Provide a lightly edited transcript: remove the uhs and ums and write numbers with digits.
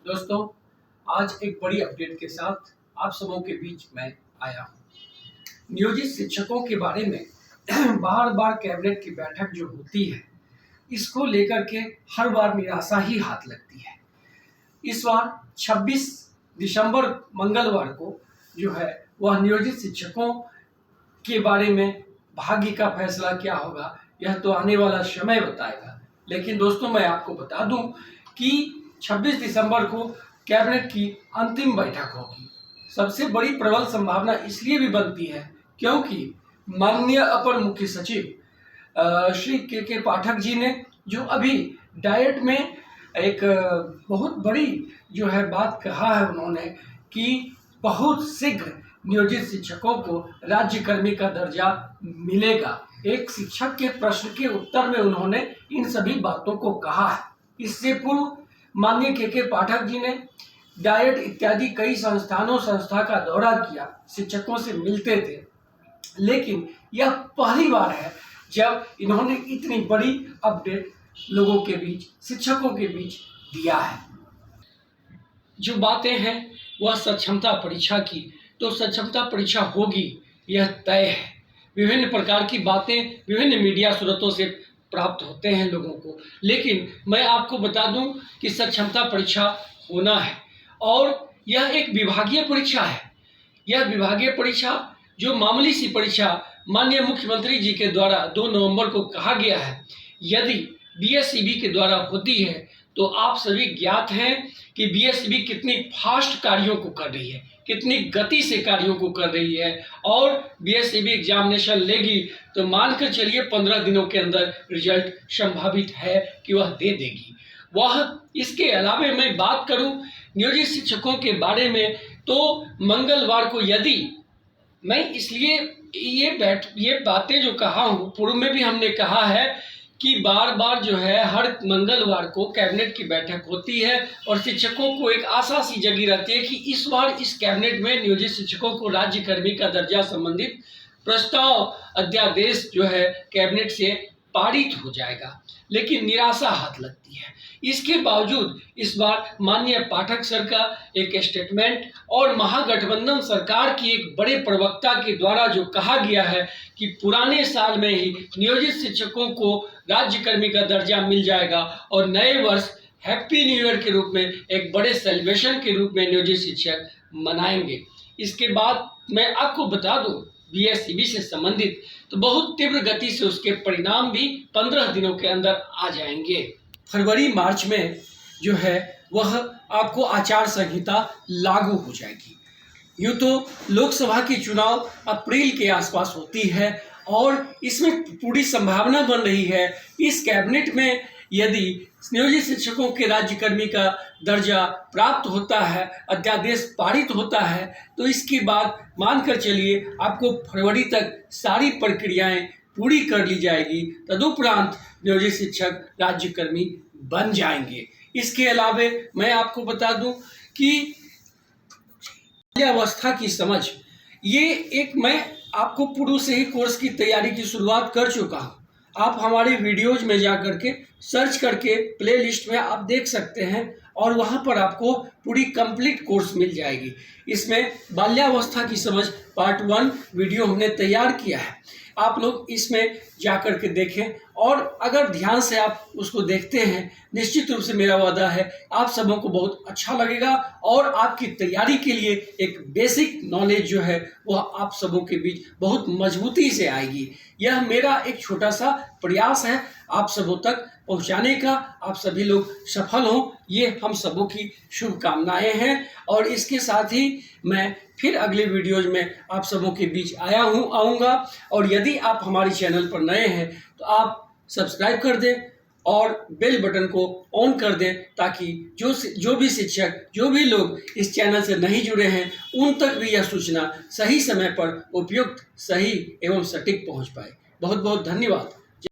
दोस्तों, आज एक बड़ी अपडेट के साथ आप सबों के बीच में आया हूँ। नियोजित शिक्षकों के बारे में बार बार कैबिनेट की बैठक जो होती है, इसको लेकर के हर बार निराशा ही हाथ लगती है। इस बार 26 दिसंबर मंगलवार को जो है वह नियोजित शिक्षकों के बारे में भाग्य का फैसला क्या होगा, यह तो आने वाला समय बताएगा। लेकिन दोस्तों, मैं आपको बता दूं कि 26 दिसंबर को कैबिनेट की अंतिम बैठक होगी। सबसे बड़ी प्रबल संभावना इसलिए भी बनती है क्योंकि माननीय अपर मुख्य सचिव श्री के पाठक जी ने जो अभी डाइट में एक बहुत बड़ी जो है बात कहा है उन्होंने कि बहुत शीघ्र नियोजित शिक्षकों को राज्यकर्मी का दर्जा मिलेगा। एक शिक्षक के प्रश्न के उत्तर में उन्होंने इन सभी बातों को कहा है। इससे पूर्व माननीय के पाठक जी ने डाइट इत्यादि कई संस्था का दौरा किया, शिक्षकों से मिलते थे, लेकिन यह पहली बार है जब इन्होंने इतनी बड़ी अपडेट लोगों के बीच, शिक्षकों के बीच दिया है। जो बातें हैं वह सक्षमता परीक्षा की, तो सक्षमता परीक्षा होगी, यह तय है। विभिन्न प्रकार की बातें विभिन्न मीडिया स्रोतों से प्राप्त होते हैं लोगों को, लेकिन मैं आपको बता दूं कि सक्षमता परीक्षा होना है और यह एक विभागीय परीक्षा है। यह विभागीय परीक्षा जो मामूली सी परीक्षा माननीय मुख्यमंत्री जी के द्वारा 2 नवंबर को कहा गया है, यदि बीएसईबी के द्वारा होती है तो आप सभी ज्ञात हैं कि बीएसईबी कितनी फास्ट कार्यों को कर रही है, कितनी गति से कार्यों को कर रही है और बीएसईबी एग्जामिनेशन लेगी तो मानकर चलिए 15 दिनों के अंदर रिजल्ट संभावित है कि वह दे देगी। वह इसके अलावा मैं बात करूं नियोजित शिक्षकों के बारे में तो मंगलवार को यदि मैं इसलिए ये बातें जो कहा हूँ, पूर्व में भी हमने कहा है कि बार बार जो है हर मंगलवार को कैबिनेट की बैठक होती है और शिक्षकों को एक आशा सी जगी रहती है कि इस बार इस कैबिनेट में नियोजित शिक्षकों को राज्यकर्मी का दर्जा संबंधित प्रस्ताव अध्यादेश जो है कैबिनेट से पारित हो जाएगा, लेकिन निराशा हाथ लगती है। इसके बावजूद इस बार माननीय पाठक सर का एक स्टेटमेंट और महागठबंधन सरकार की एक बड़े प्रवक्ता के द्वारा जो कहा गया है कि पुराने साल में ही नियोजित शिक्षकों को राज्यकर्मी का दर्जा मिल जाएगा और नए वर्ष हैप्पी न्यू ईयर के रूप में एक बड़े सेलिब्रेशन के रूप में नियोजित शिक्षक मनाएंगे। इसके बाद मैं आपको बता दूं बीएसईबी से संबंधित तो बहुत तीव्र गति से उसके परिणाम भी 15 दिनों के अंदर आ जाएंगे। फरवरी मार्च में जो है वह आपको आचार संहिता लागू हो जाएगी। यूँ तो लोकसभा की चुनाव अप्रैल के आसपास होती है और इसमें पूरी संभावना बन रही है इस कैबिनेट में यदि नियोजित शिक्षकों के राज्यकर्मी का दर्जा प्राप्त होता है, अध्यादेश पारित होता है, तो इसके बाद मानकर चलिए आपको फरवरी तक सारी प्रक्रियाएं पूरी कर ली जाएगी, तदुपरांत नियोजित शिक्षक राज्यकर्मी बन जाएंगे। इसके अलावा मैं आपको बता दूं कि बाल्यावस्था की समझ, ये एक मैं आपको पूर्व से ही कोर्स की तैयारी की शुरुआत कर चुका हूँ। आप हमारे वीडियोज में जा करके सर्च करके प्लेलिस्ट में आप देख सकते हैं और वहाँ पर आपको पूरी कंप्लीट कोर्स मिल जाएगी। इसमें बाल्यावस्था की समझ पार्ट 1 वीडियो हमने तैयार किया है, आप लोग इसमें जाकर के देखें और अगर ध्यान से आप उसको देखते हैं, निश्चित रूप से मेरा वादा है आप सबों को बहुत अच्छा लगेगा और आपकी तैयारी के लिए एक बेसिक नॉलेज जो है वह आप सबों के बीच बहुत मजबूती से आएगी। यह मेरा एक छोटा सा प्रयास है आप सबों तक पहुंचाने का। आप सभी लोग सफल हों, ये हम सबों की शुभकामनाएं हैं और इसके साथ ही मैं फिर अगले वीडियोज में आप सबों के बीच आऊँगा और यदि आप हमारे चैनल पर नए हैं तो आप सब्सक्राइब कर दें और बेल बटन को ऑन कर दें ताकि जो भी शिक्षक, जो भी लोग इस चैनल से नहीं जुड़े हैं उन तक भी यह सूचना सही समय पर उपयुक्त, सही एवं सटीक पहुंच पाए। बहुत बहुत धन्यवाद।